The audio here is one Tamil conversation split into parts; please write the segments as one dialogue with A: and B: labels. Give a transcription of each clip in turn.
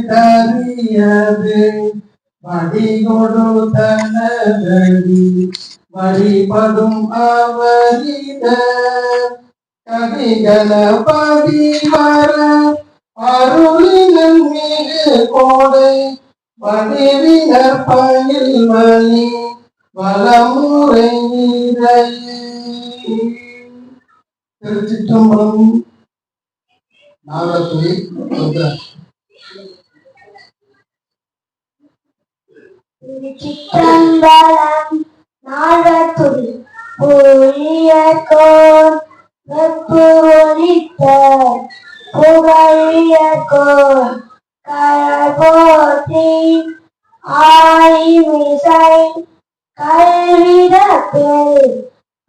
A: கரியது மடி கொடுத்தனதடி வழிபடும் அவரித கவிகள பதிவர அருளினன் மீது கோடை வடிவினர் பயில் மணி வளமுறை திருச்சிற்றம்பலம். நாகத்துறை
B: திருச்சிற்றம்பலம். நாகத்துறை புரியக்கோர் வெப்பு ஒலித்த புகழியக்கோர் கழல் போற்றி ஆய்மிசை கல்விதப்பில்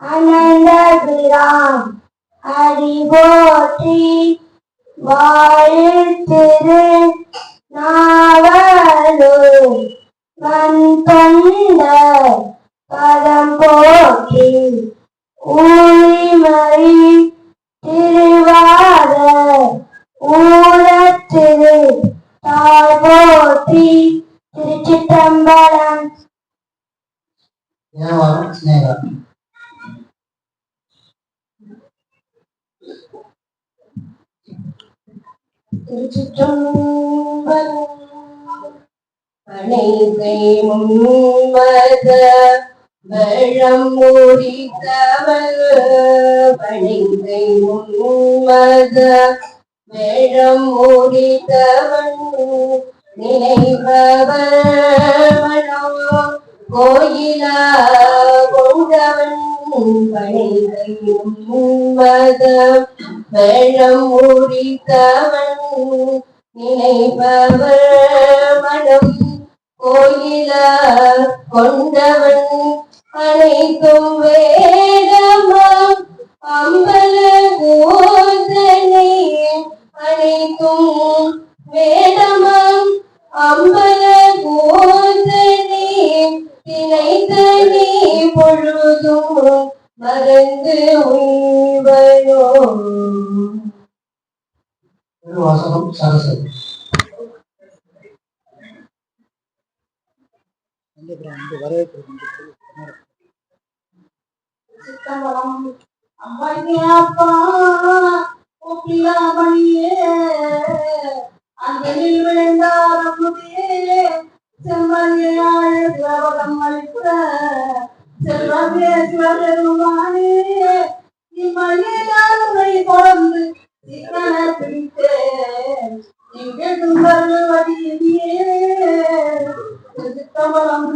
B: அனந்த பிரான் அடி போற்றி வாழ்த்திரு நாவலூர் வந்தொண்ட பதம் போற்றி ஊழிமறி திருவாத ஊழத்திரு தாழ் போற்றி. திருச்சிற்றம்பலம். திருச்சிற்றம்பலம். பனைகை முன்வத வெள்ளம் மூடித்தவள் பனைகை முன்வத வெள்ளம் மூடித்தவள் நினைப்பவள் மனோ கோயில கொண்டவன் பனைகை முன்வத வெள்ளம் மூடித்தவன் நினைப்பவள் மனம் கோயில கொண்டவன் அனைத்தும் வேதமாம் அம்பல போதனை அனைத்தும் வேதமாம் அம்பல போதனை தினைத்தனி பொழுதும் மறந்து உய்வனோ.
A: வாசகம் சரஸ்வதி.
B: அம்மையப்பா ஒப்பிலாமணியே அங்கனில் விழுந்தாரமுதே செம்மறியாள் திரவகம் அளித்த செல்வமே சிவபெருமானே இம்மணியாரை தொடர்ந்து சிக்கன பிடித்தே இங்கே துன்பர்கள் வடியே. திருச்சிற்றம்பலம்.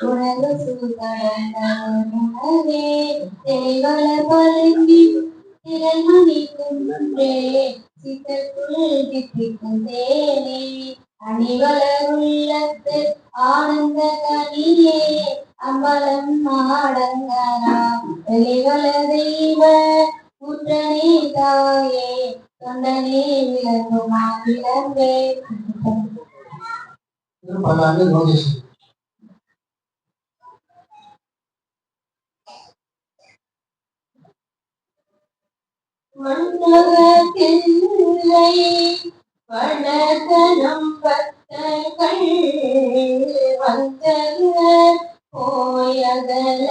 B: உலக சுகரே தெளிவள பழங்கி திரள்மணி குன்றே சித்தக்குள் தித்திக்கும் தேனே அணிவளர் உள்ளத்து ஆனந்த கனியே அம்பலம் மாடங்கரா வெளிவள தெய்வ குற்றனே தாயே தொண்டனே விளங்குமா விளம்பே. மன்னகத்தில்லை வடகனம் பக்தர்கள் வந்தக போயகல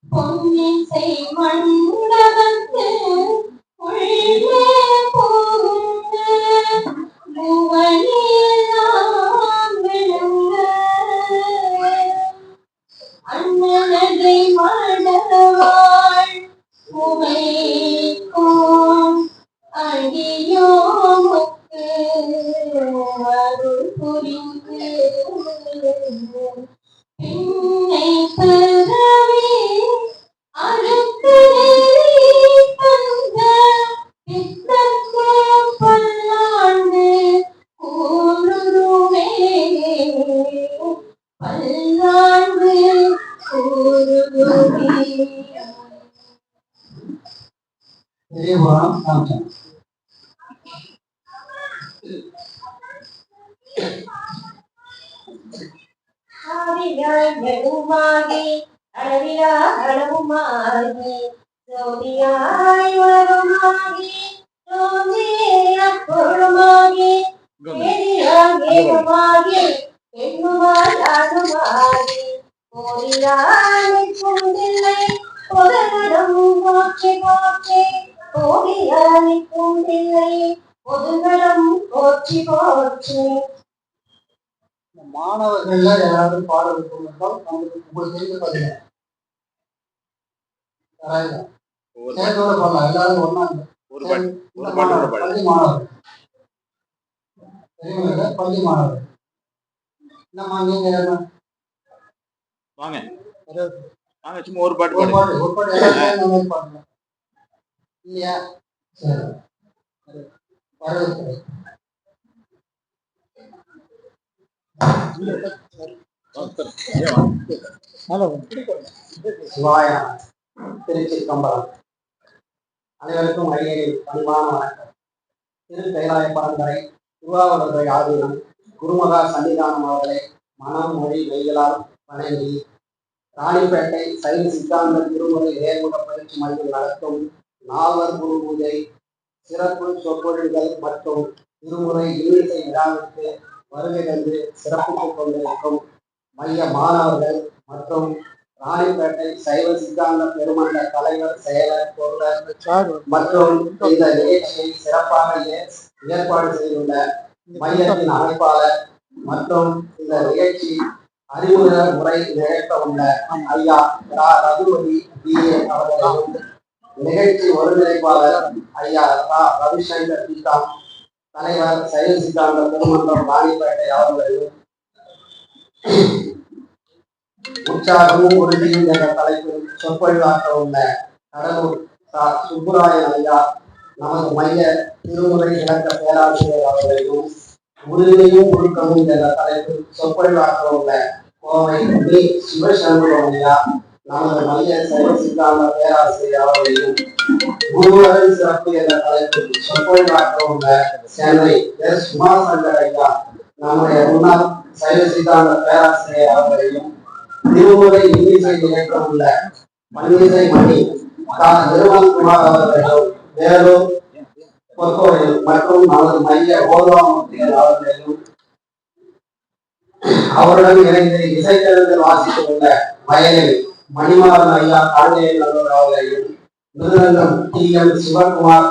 B: பொன்னிசை மண்டபத்து உள்ளே போகுங்க மூவனியெல்லாம் விழுங்க அண்ணனதை மடவாள் உமைக்கும் அடியோ முக்கு அருள் புரிந்து பின்னை பரவி அறுத்து தந்த பித்தக்க பல்லாண்டு கூறுமே பல்லாண்டு கூறுமே.
A: பெரிய புராணம் காமிச்சாங்க.
B: அளவிலா அளவுமாகி ஜோதியாய் வருமாகி அப்பொழுமாகி ஏகமாகி எண்ணுமாய் ஆடுமாகி போதியானிக்குந்தில்லை பொதுநடம் போற்றி போற்றி போதியானிக்குந்தில்லை பொதுநடம் போற்றி போற்றி.
A: மாணவர்கள்ல யாராவது பாடல் என்றால் உங்களுக்கு தெரிந்து பாத்தீங்க சேர்ந்தோட பாடலாம். எல்லாரும் ஒன்னா பள்ளி மாணவர்கள் தெரியுமில்ல, பள்ளி மாணவர்கள். என்னம்மா நீங்க
C: வாங்க வாங்க, சும்மா ஒரு பாட்டு
A: ஒரு பாட்டு எல்லாரும் பாடுங்க இல்லையா? சரி, வரவேற்கிறேன். சிவாய திருச்சி கம்பரம். அனைவருக்கும் அடியேன் பணிவான வணக்கம். திரு கைலாய பரம்பரை திருவாவூரை ஆதீனம் குருமகா சன்னிதானம் அவர்களை மனம் மொழி மெய்களால் வணங்கி ராணிப்பேட்டை சைவ சித்தாந்த திருமுறை நேர்முக பயிற்சி மையம் நடத்தும் நால்வர் குரு பூஜை சிறப்பு சொற்பொழிவுகள் மற்றும் திருமுறை இன்னிசை விழாவிற்கு வருகை தந்து சிறப்பித்துக் கொண்டிருக்கும் மைய மாணவர்கள் மற்றும் ராணிப்பேட்டை சைவ சித்தாந்த பெருமன்ற தலைவர், செயலர், பொருளர் மற்றும் இந்த நிகழ்ச்சியை சிறப்பாக ஏற்பாடு செய்துள்ள மையத்தின் அமைப்பாளர் மற்றும் இந்த நிகழ்ச்சி அறிமுக உரை நிகழ்த்த உள்ள ஐயா ரகுபதி BA அவர்களையும், நிகழ்ச்சி ஒருங்கிணைப்பாளர் ஐயா ரவிசங்கர் பிகாம், தலைவர் சைவ சித்தாந்த பெருமன்றம் ராணிப்பேட்டை அவர்களையும், உற்சாகமும் உறுதியும் என்ற தலைப்பில் சொற்பொழிவாக்க உள்ள கடலூர் சுப்புராயன் ஐயா, நமது மைய திருமுறை விளக்க பேராசிரியர் அவர்களையும், உறுதியும் ஒழுக்கமும் என்ற தலைப்பில் சொற்பொழிவாக்க உள்ள கோவை சிவசண்முகம் ஐயா, நமது மைய சைவ சித்தாந்த பேராசிரியர் அவர்களையும், குருவரின் சிறப்பு என்ற தலைப்பில் சொற்பொழிவாக்க உள்ள சென்னை உமாசங்கர் ஐயா, நம்முடைய முன்னாள் சைவ சித்தாந்த பேராசிரியர் அவர்களையும், திருமுறை இன்னிசை நிகழ்த்த உள்ள பன்னிசை மணி நிர்மல்குமார் அவர்களையும், வேலூர் பொற்கோயில் மற்றும் நமது மைய ஓதுவாமூர்த்திகள் அவர்களையும், அவருடன் இணைந்து இசைக்கருவிகள் வாசித்துக் கொண்ட வயலில் மணிமாறன் ஐயா காங்கேயம் அவர்களையும், மிருதங்கம் TM சிவகுமார்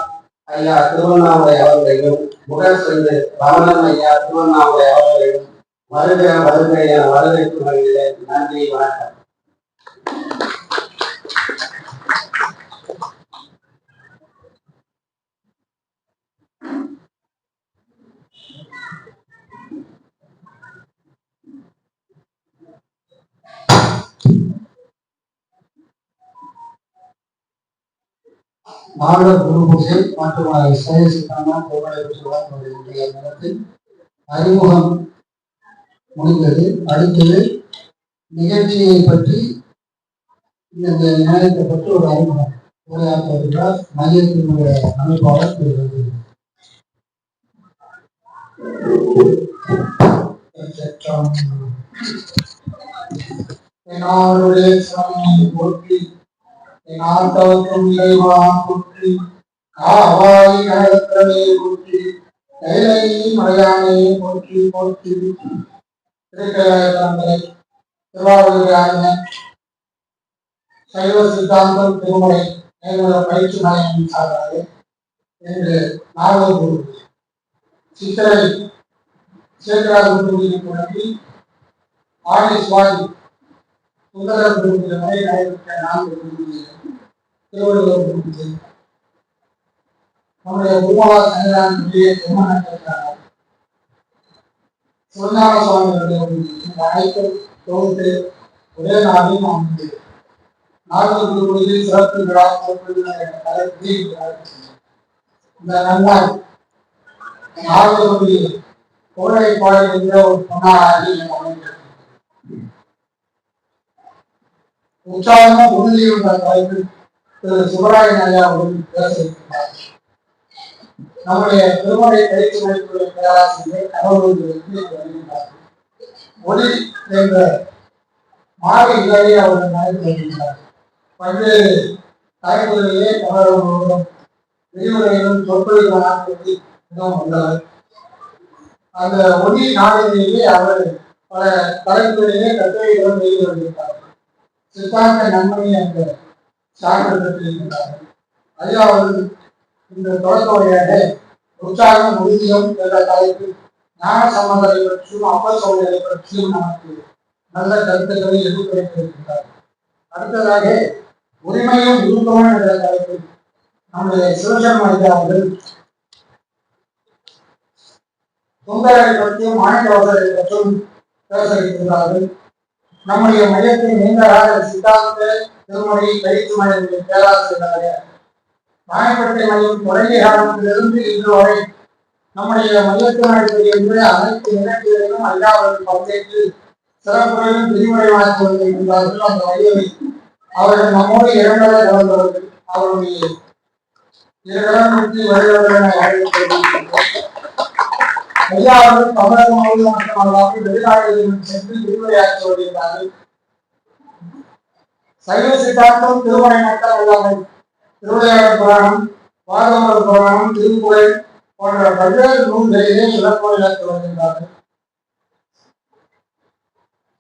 A: ஐயா திருவண்ணாமலை அவர்களையும், முகசென்று ரமணன் ஐயா திருவண்ணாமலை அவர்களையும் வருக வருக என வரவேற்று வருகிறேன். நன்றி, வணக்கம். நாடக குரு பூஜை மற்றும் சைவ சித்தாந்த நேரத்தில் அறிமுகம் முடிந்தது. அடுத்தது நிகழ்ச்சியை பற்றி இந்த நிலையத்தை பற்றி ஒரு அறிமுகம் உரையாற்றுகிறார் மையத்தினுடைய அமைப்பாளர் போற்றி, நாட்டவற்றும் இறைவா போற்றி, காவாய் கழகத்திலே போற்றி, கைலை மலையானே போற்றி போற்றி. திருக்கலை திருவாவூர் சைவ சித்தாந்தம் திருமுறை நேர்முக பயிற்சி மையம் சார்பாக இன்று நாகூர் சித்திரை சேகராக தொடங்கி ஆடி சுவாமி சுந்தரம் வரை நடைபெற்ற 4 திருவள்ளுவர் பூஜை நம்முடைய குருமகா சன்னிதானத்திலே திருமணத்திற்காக சிவஞான சுவாமிகளுடைய அனைத்தும் தொகுத்து ஒரே நாளில் நாம் நாகூர் குருகுடியில் சிறப்பு விழா என்ற தலைப்பில் இந்த நன்னாள் நாகூர் கோடை பாடல் ஒரு பொன்னாடி உற்சாகமும் உறுதியும் என்ற தலைப்பில் திரு சுப்பராயன் ஐயா அவர்கள் பேச இருக்கிறார். நம்முடைய திருமணை பயிற்சி மையத்துடைய பேராசிரியர் கடவுள் ஒளி என்ற மாறி இதழை அவர்கள் நடத்தி வருகின்றார். பல்வேறு தலைப்புகளிலே தமிழகம் விரிவுரைகளும் சொற்பொழிவுகள் ஆட்சி மிகவும் உள்ளவர். அந்த ஒளி நாளிலேயே அவர் பல தலைப்புகளிலே கட்டுரைகளும் செய்து வருகின்றார். சித்தாந்த நன்மை என்ற சான்று பெற்றிருக்கின்றார்கள். ஐயா அவர்கள் இந்த தொடக்க உரையாக உற்சாகம் உறுதியம் என்ற தலைப்பில் ஞான சம்பந்தரை பற்றியும் அப்பல் சோழரை பற்றியும் நமக்கு நல்ல கருத்துக்களை எடுத்துரைத்திருக்கின்றார். அடுத்ததாக உரிமையும் விருப்பமும் என்ற தலைப்பில் நம்முடைய சிவசர்மா ஐயா அவர்கள் சுந்தரரை பற்றியும் மாணிக்கவாசரை பற்றியும் பேச இருக்கிறார்கள். நம்முடைய மையத்தின் நீண்டகால சித்தாந்த திருமொழி பயிற்சி மையத்தின் பேராசிரியராக ராயப்பேட்டை மையம் தொடங்கிய காலத்திலிருந்து இன்று வரை நம்முடைய மையத்தினுடைய அனைத்து நிகழ்ச்சிகளிலும் ஐயா அவர்கள் பங்கேற்று சிறப்புரையும் விரிவுரை வாங்கி வருகின்றார்கள். அந்த வகையில் அவர்கள் நம்மோடு இரண்டரை கலந்தவர்கள். அவருடைய ஐயா அவர்கள் தமிழக மாநிலம் மட்டுமல்லாமல் வெளிநாடுகளிலும் சென்று விரிவுரையாற்றி வருகின்றார்கள். சைவ சித்தாந்தம் திருமணை மக்கள் இல்லாமல் திருவிளையாடல் புராணம், பாகவத புராணம், திருக்குறள் போன்ற பல்வேறு நூல்களிலே சிறப்புரையாற்றி வருகின்றார்கள்.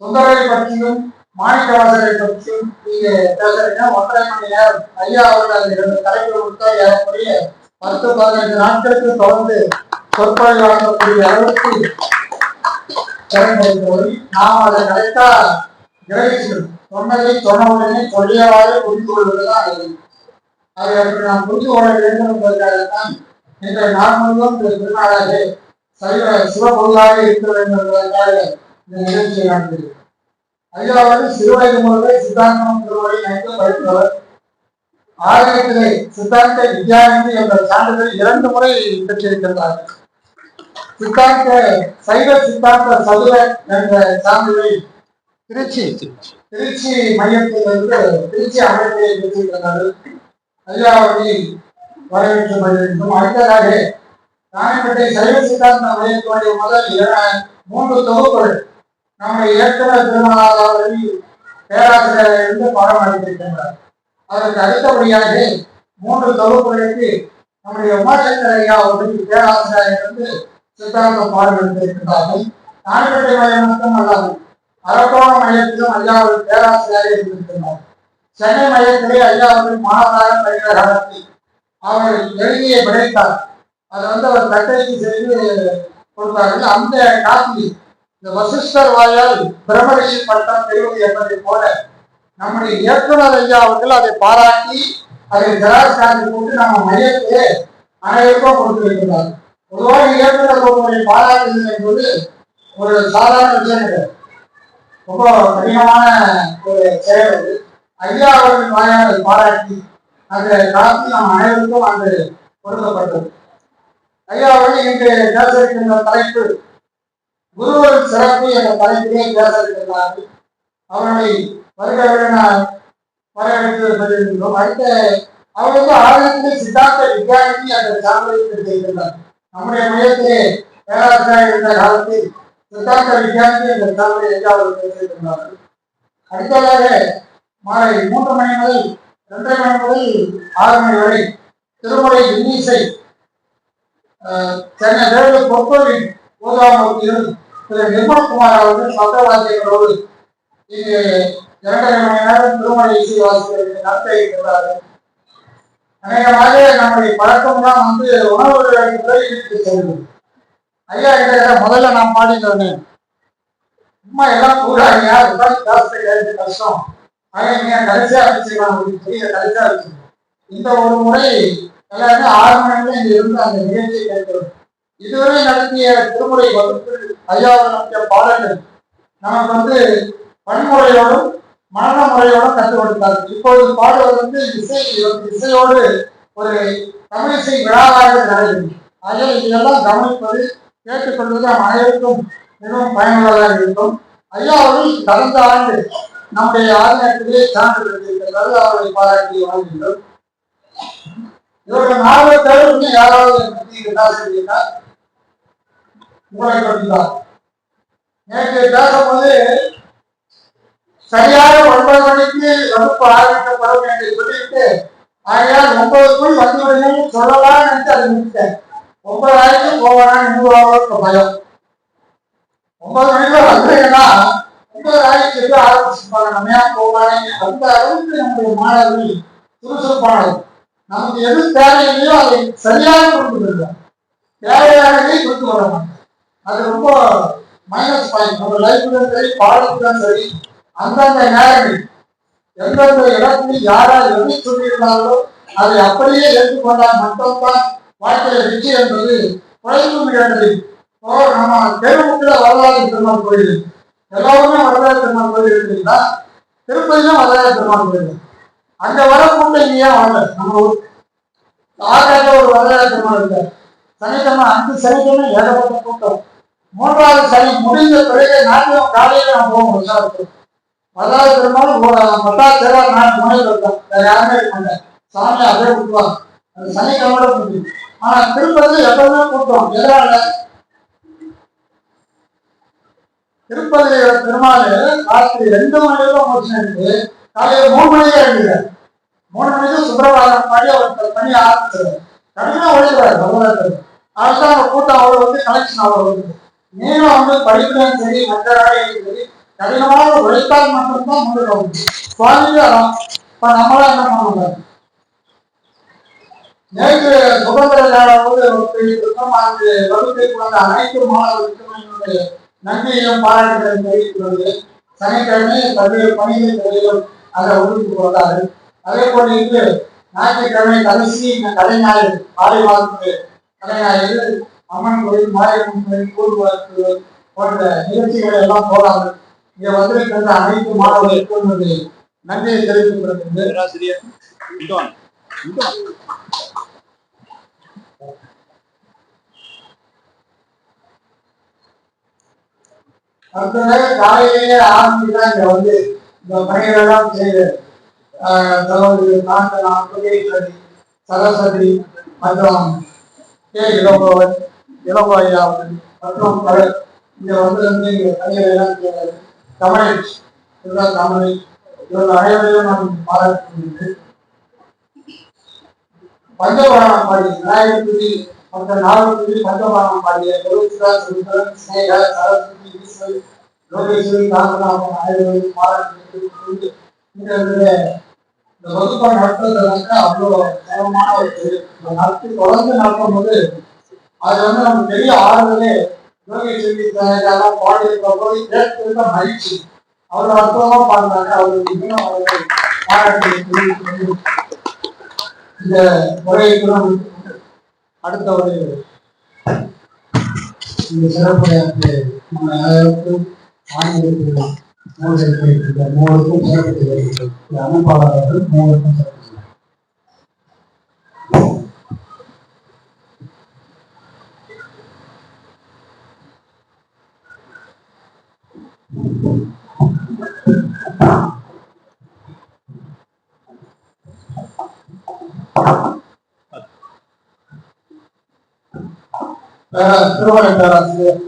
A: சுந்தரை பற்றியும் மாணிக்கவாசரை பற்றியும் நீங்க பேசுறீங்க. 1.5 மணி நேரம் ஐயா அவர்கள் அந்த 2 தலைப்புகள் கொடுத்தா ஏறக்குறைய 10-15 நாட்களுக்கு தொடர்ந்து சொற்பொழிவாக்கக்கூடிய அளவுக்கு திறன்படுத்துவது. நாம் அதை நினைத்தா கிரகிச்சிடும். சொன்னதை சொன்ன உடனே சொல்லியவாறு புரிந்து கொள்வதுதான் அது. அதை அப்படி நாம் புரிந்து கொள்ள வேண்டும் என்பதற்காகத்தான் இன்றைய நாள் முழுவதும் திருநாளாக சிவபொருளாக இருக்க வேண்டும் என்பதற்காக இந்த நிகழ்ச்சியை நடந்தது. ஐயா அவர்கள் சிறுவயது முதலே சித்தாந்தம் திருவரை நன்கு படித்தவர். ஆலயத்திலே சித்தாந்த வித்யானந்தி என்ற சான்றிதழ் 2 முறை பெற்றிருக்கின்றார்கள். சித்தாந்த சைவ சித்தாந்த சதுர என்ற சான்றிதழை திருச்சி மையத்திலிருந்து திருச்சி அமைப்பிலே பெற்றிருக்கிறார்கள். ஐயா அவர்களை வரவேற்று வருகின்றோம். அடுத்ததாக ராயப்பேட்டை சைவ சித்தாந்த மையத்தினுடைய முதல் 3 தொகுப்புகள் நம்முடைய ஏற்கனவே திருமணாளர்கள் பேராசிரியர் இருந்து பாடம் அளித்திருக்கின்றார். அதற்கு அடுத்தபடியாக 3 தொகுப்புகளுக்கு நம்முடைய உமாசங்கர் ஐயா அவர்கள் பேராசிரியர் இருந்து சித்தாந்த பாடம் எடுத்திருக்கின்றார்கள். ராயப்பேட்டை மையம் மட்டும் அல்லாது அரக்கோணம் மையத்திலும் ஐயா அவர்கள் பேராசிரியராக இருந்திருக்கின்றார். சென்னை மையத்திலே ஐயா அவர்கள் மாணவராக பயின்ற காலத்தில் அவர் எழுதியை விடைத்தார். அதை அவர் தட்டச்சு செய்து கொடுத்தார்கள். அந்த காப்பி இந்த வசிஷ்டர் வாயால் பிரம்மரிஷி பட்டம் பெறுவது என்பதை போல நம்முடைய இயக்குனர் ஐயா அவர்கள் அதை பாராட்டி அதை ஜெராக்ஸ் காப்பி போட்டு நம்ம மையத்திலே அனைவருக்கும் கொடுத்திருக்கிறார். பொதுவாக இயக்குனர் ஒருவரை பாராட்டுவது என்பது ஒரு சாதாரண விஷயம் கிடையாது. ரொம்ப கடினமான ஒரு செயல் அது. ஐயா அவர்கள் வாயால் பாராட்டி அந்த காப்பி நம் அனைவருக்கும் அங்கு கொடுக்கப்பட்டது. ஐயா அவர்கள் இன்று பேச இருக்கின்ற தலைப்பு குருவல் சிறப்பு என்ற தலைப்பிலே பேச இருக்கின்றார்கள். அவர்களை வருகிறவர்கள் வரவேற்று வருகின்றோம். அடுத்த அவர்களுக்கு ஆலயத்தில் சித்தாந்த வித்யானந்தி என்ற சான்றிதழை பெற்றிருக்கின்றார். நம்முடைய மையத்திலே பேராசிரியர் இருந்த காலத்தில் சித்தாந்த வித்யானந்தி என்ற சான்றிதழை ஐயா அவர்கள் பெற்றிருக்கின்றார்கள். அடுத்ததாக மாலை 3 மணி முதல் 2:30 மணி முதல் 6 மணி வரை திருமுறை இன்னிசை சென்னை வேலூர் பொற்கோவில் ஓதாமூர்த்தியில் திரு நிர்மல்குமார் அவர்கள் சப்தவாத்தியங்களோடு இங்கு 2:30 மணி நேரம் திருமுறை இசை வாசிப்பதற்கு நடத்த இருக்கிறார்கள். அநேகமாக நம்முடைய பழக்கம்லாம் உணவு இழுத்து செல்வது. ஐயா கிட்ட முதல்ல நான் பாடினோன்னு சும்மா எல்லாம் கூடாங்க கஷ்டம் கடைசியா வச்சுக்கலாம் கடைசியா வச்சுக்கணும். இந்த ஒரு முறை எல்லாருமே 6 மணில இங்க இருந்து அந்த நிகழ்ச்சியை கேட்கிறோம். இதுவரை நடத்திய திருமுறை வகுப்பு ஐயாவில் நடத்திய பாடல்கள் நமக்கு பன்முறையோடும் மரண முறையோடும் கற்றுக் கொடுத்தார்கள். இப்பொழுது பாடுவது இசையோடு ஒரு தமிழிசை விழாவாக நடைபெறும். ஆக இதெல்லாம் கவனிப்பது கேட்டுக்கொள்வது நம் அனைவருக்கும் மிகவும் பயனுள்ளதாக இருக்கும். ஐயா அவர்கள் கடந்த ஆண்டு நம்முடைய ஆலயத்திலே சான்று பெற்றிருக்கிறார்கள். அவர்களை பாராட்டி வாழ்கின்றோம்.
D: இவர்கள் 4 பேர் இன்னும் யாராவது பற்றி கேட்டா உங்களை பற்றி தான். நேற்று பேசும்போது சரியாக 9 மணிக்கு வகுப்பு ஆரம்பிக்கப்படும் என்று சொல்லிட்டு ஆகையால் 9க்குள் வந்துவிடுங்கள் சொல்லலாம் என்று அதை முடித்தேன். 9:30 போவானான்னு இன்னும் பயம். 9 மணிக்கு வந்தீங்கன்னா 9:30 ஆரம்பிச்சுப்பாங்க. நம்ம ஏன் போவானே அந்த அளவுக்கு நம்முடைய மாணவர்கள் சுறுசுறுப்பானது. நமக்கு எது தேவையில்லையோ அதை சரியாக கொண்டு வருவோம். தேவையானதை கொண்டு வர மாட்டோம். அது ரொம்ப மைனஸ் பாயிண்ட். நம்ம லைஃப்லும் சரி பாடத்திலும் சரி அந்தந்த நேரங்கள் எந்தெந்த இடத்தில் யாரால் எதை சொல்லியிருந்தாங்களோ அதை அப்படியே ஏற்றுக்கொண்டால் மட்டும்தான் வாழ்க்கையில வெற்றி என்பது குறைந்து விடுகிறது. நம்ம தெருவுக்குள்ள வரலாறு பெருமாள் கோயில் எல்லாருமே வரலாறு பெருமாள் கோயில் இருக்குங்களா? திருப்பதியிலும் வரலாறு பெருமாள் கோயில். அங்க வர கூட்டம் இங்கேயே வாங்க. நம்ம ஆகாத ஒரு வரலாறு பெருமாள் இருக்காரு. சனிக்கிழமை 5 சனிக்கிழமை ஏகப்பட்ட கூட்டம். 3வது சனி முடிந்த பிறகு நாட்டியம் காலையில நம்ம போவோம். விசாரத்துக்கு வரலாறு பெருமாள் பட்டாச்சேரா 4 முனையில் இருக்கும். வேற யாருமே இருக்காங்க. சாமி அப்படியே விட்டுவாங்க. அந்த சனிக்கிழமை முடியும். ஆனா திருப்பதி எப்பவுமே கூட்டம். எதனால? திருப்பதி பெருமாள் ராத்திரி 2 மணிக்கு முடிச்சு காலையில 3 மணிக்கே எழுதுறாரு. 3 மணிக்கு சுப்பிரபாதம் பாடி அவர் பண்ணி ஆரம்பிச்சாரு. கடினா உழைக்கிறார் வரலாறு. அதுதான் அந்த கூட்டம் அவ்வளவு கலெக்ஷன் அவ்வளவு வருது. நீங்களும் படிப்புலையும் சரி மற்ற வேலையும் சரி கடினமாக உழைத்தால் மட்டும்தான் முன்னேறும். சுவாமிக்கு அதான். இப்ப நம்மளாம் என்ன பண்ணுவோம்? நேற்று சுதந்திர போது அந்த வகுப்பை கொண்ட அனைத்து மாணவர்களுக்கும் என்னுடைய நன்றியையும் பாராட்டுகளையும் தெரிவித்துள்ளது. சனிக்கிழமை பல்வேறு பணிகள் துறையிலும் அதை ஒதுக்கி வந்தாரு. அதே போல இன்று ஞாயிற்றுக்கிழமை கடைசி கலை ஞாயிறு 6 மாதத்துக்கு கலை ஞாயிறு அம்மன் கோயில் மாரியம்மன் கோயில் கூறுவாக்கு போன்ற நிகழ்ச்சிகளை எல்லாம் போறாங்க. இங்க வந்திருக்கின்ற அனைத்து மாணவர்களுக்கும் நன்றியை தெரிவித்துக் கொள்கின்றேன். அடுத்தது காலையிலேயே ஆரம்பிச்சுதான் இங்க இந்த பணிகளெல்லாம் செய்து சரஸ்வதி மற்றும் இளங்கோயா மற்றும் பலர் இங்க இங்க பணிகளை எல்லாம் செய்தார். கமலேஷ் கமலேஷ் இவர்கள் அனைவரையும் நான் பாராட்டுகின்றேன். பஞ்சபாணம் பாடிய விநாயகர் மற்ற 4 பஞ்சபாணம் பாடிய ஸ்னேகா சரஸ்வதி ஈஸ்வரி லோகேஸ்வரி காந்தராமன் அனைவரையும் பாராட்டு. இந்த வகுப்பை நடத்துவதற்கு அவ்வளோ நேரமான நடத்தி தொடர்ந்து நடத்தும் போது அது நம்ம பெரிய ஆறுதலே. லோகேஸ்வரி பாடியிருக்க போது கேட்கிற மகிழ்ச்சி அவ்வளவு அற்புதமா பாடுறாங்க. அவர்களுக்கு இன்னும் அவர்கள் பாராட்டு. இந்த உரையை அடுத்த ஒரு இந்த சிறப்புரையாற்று நம்ம அனைவருக்கும் ஆங்கிலத்தில் 3 சிறப்பு அமைப்பாளர்கள் 3 சிறப்பு. திருமண பேராசிரியர்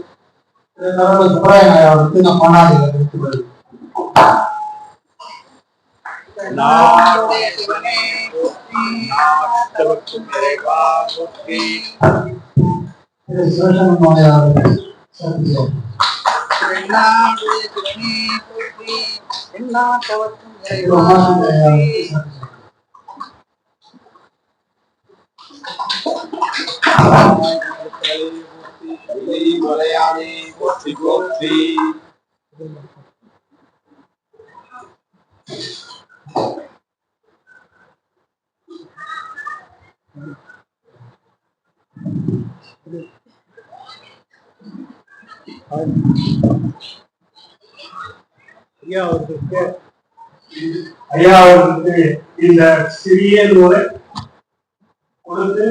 D: சுப்பராயன் அவர்களுக்கு இந்த மாநாடு
C: மலையாளி போற்றி போற்றி.
D: ஐயா அவர்களுக்கு இந்த சிறிய நூலை கொடுத்து